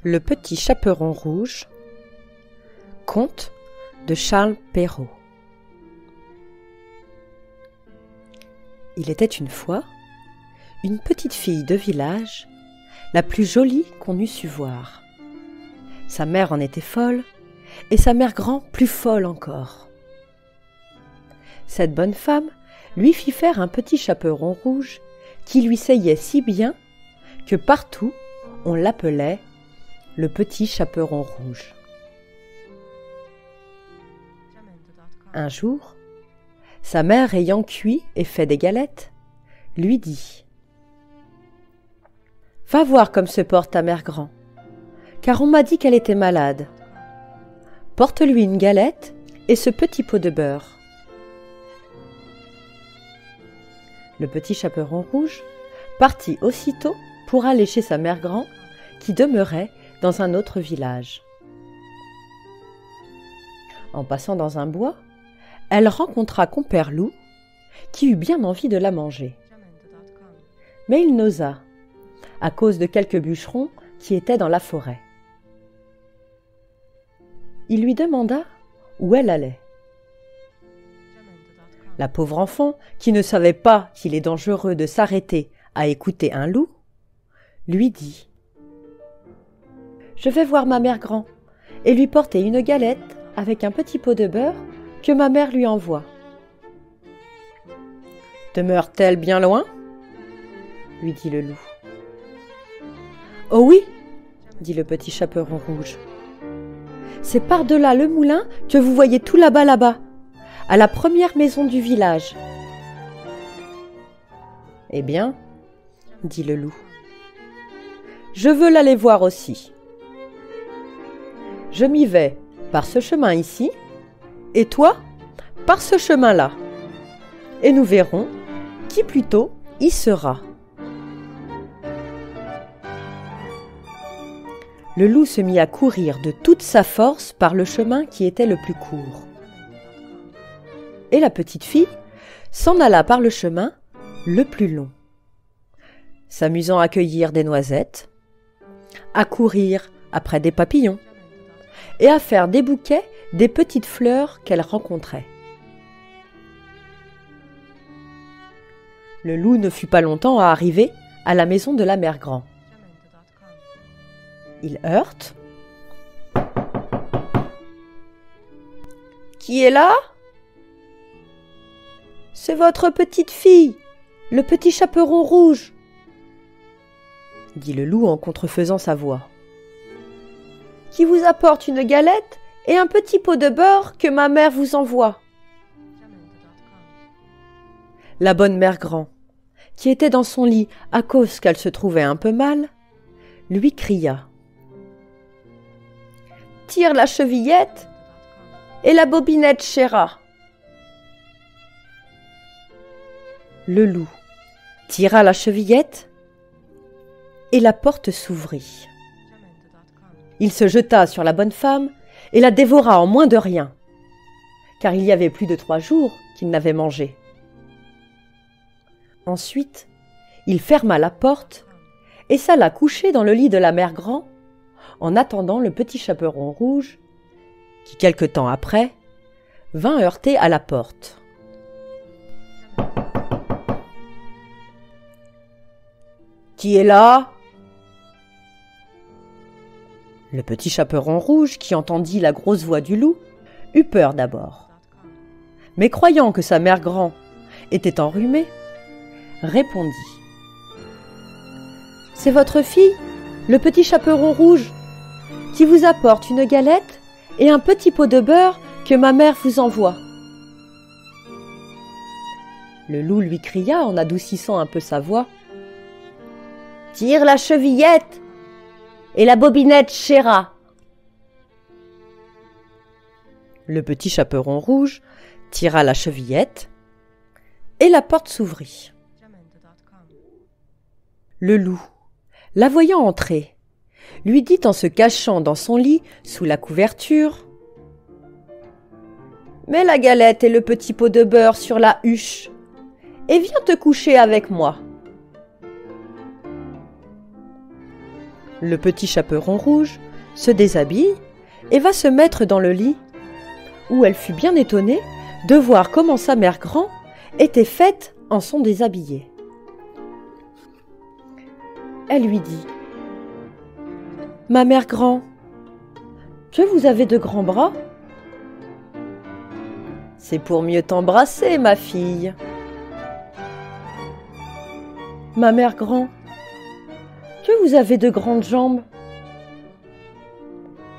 Le petit chaperon rouge. Conte de Charles Perrault. Il était une fois une petite fille de village, la plus jolie qu'on eût su voir. Sa mère en était folle, et sa mère grand plus folle encore. Cette bonne femme lui fit faire un petit chaperon rouge qui lui seyait si bien que partout on l'appelait le petit chaperon rouge. Un jour, sa mère ayant cuit et fait des galettes, lui dit : « Va voir comme se porte ta mère grand, car on m'a dit qu'elle était malade. Porte-lui une galette et ce petit pot de beurre. » Le petit chaperon rouge partit aussitôt pour aller chez sa mère grand, qui demeurait dans un autre village. En passant dans un bois, elle rencontra compère loup, qui eut bien envie de la manger. Mais il n'osa, à cause de quelques bûcherons qui étaient dans la forêt. Il lui demanda où elle allait. La pauvre enfant, qui ne savait pas qu'il est dangereux de s'arrêter à écouter un loup, lui dit : « Je vais voir ma mère grand et lui porter une galette avec un petit pot de beurre que ma mère lui envoie. » « Demeure-t-elle bien loin ? » lui dit le loup. « Oh oui, » dit le petit chaperon rouge. « C'est par-delà le moulin que vous voyez tout là-bas, à la première maison du village. »« Eh bien, » dit le loup, « je veux l'aller voir aussi. Je m'y vais par ce chemin ici, et toi par ce chemin-là, et nous verrons qui plutôt y sera. » Le loup se mit à courir de toute sa force par le chemin qui était le plus court. Et la petite fille s'en alla par le chemin le plus long, s'amusant à cueillir des noisettes, à courir après des papillons et à faire des bouquets des petites fleurs qu'elle rencontrait. Le loup ne fut pas longtemps à arriver à la maison de la mère grand. Il heurte. « Qui est là ? » ?»« C'est votre petite fille, le petit chaperon rouge, » dit le loup en contrefaisant sa voix, « qui vous apporte une galette et un petit pot de beurre que ma mère vous envoie. » La bonne mère grand, qui était dans son lit à cause qu'elle se trouvait un peu mal, lui cria : « Tire la chevillette et la bobinette chéra. » Le loup tira la chevillette et la porte s'ouvrit. Il se jeta sur la bonne femme et la dévora en moins de rien, car il y avait plus de 3 jours qu'il n'avait mangé. Ensuite, il ferma la porte et s'alla coucher dans le lit de la mère grand en attendant le petit chaperon rouge qui, quelque temps après, vint heurter à la porte. « Qui est là ? » Le petit chaperon rouge, qui entendit la grosse voix du loup, eut peur d'abord. Mais croyant que sa mère grand était enrhumée, répondit : « C'est votre fille, le petit chaperon rouge, qui vous apporte une galette et un petit pot de beurre que ma mère vous envoie. » Le loup lui cria en adoucissant un peu sa voix : « Tire la chevillette et la bobinette chéra. » Le petit chaperon rouge tira la chevillette et la porte s'ouvrit. Le loup, la voyant entrer, lui dit en se cachant dans son lit sous la couverture : « Mets la galette et le petit pot de beurre sur la huche et viens te coucher avec moi. » Le petit chaperon rouge se déshabille et va se mettre dans le lit, où elle fut bien étonnée de voir comment sa mère grand était faite en son déshabillé. Elle lui dit : « Ma mère grand, que vous avez de grands bras ? » ?»« C'est pour mieux t'embrasser, ma fille. »« Ma mère grand, que vous avez de grandes jambes ? » ?»«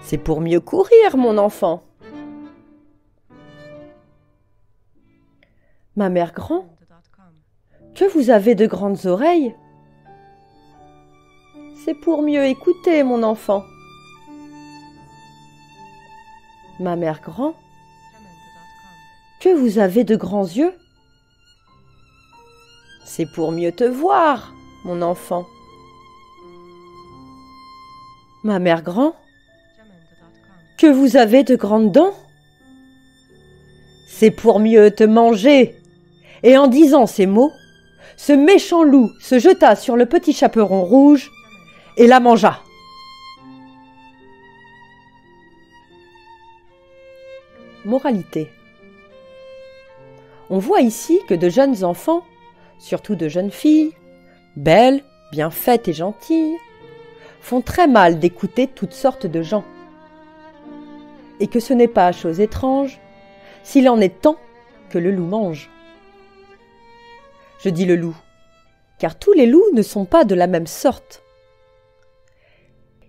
C'est pour mieux courir, mon enfant. »« Ma mère grand, que vous avez de grandes oreilles ? » ?»« C'est pour mieux écouter, mon enfant. »« Ma mère grand, que vous avez de grands yeux ? » ?»« C'est pour mieux te voir, mon enfant. »« Ma mère grand, que vous avez de grandes dents ? » ?»« C'est pour mieux te manger. » Et en disant ces mots, ce méchant loup se jeta sur le petit chaperon rouge et la mangea. Moralité. On voit ici que de jeunes enfants, surtout de jeunes filles, belles, bien faites et gentilles, font très mal d'écouter toutes sortes de gens. Et que ce n'est pas chose étrange s'il en est temps que le loup mange. Je dis le loup, car tous les loups ne sont pas de la même sorte.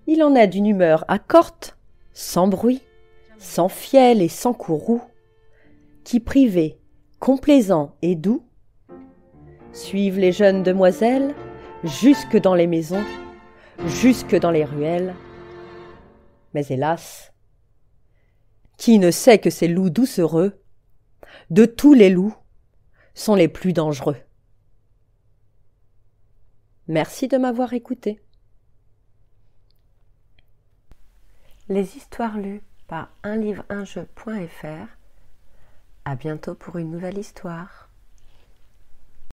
Il en est d'une humeur accorte, sans bruit, sans fiel et sans courroux, qui, privés, complaisants et doux, suivent les jeunes demoiselles jusque dans les maisons, jusque dans les ruelles. Mais hélas, qui ne sait que ces loups doucereux, de tous les loups, sont les plus dangereux. Merci de m'avoir écouté. Les histoires lues par unlivreunjeu.fr. À bientôt pour une nouvelle histoire.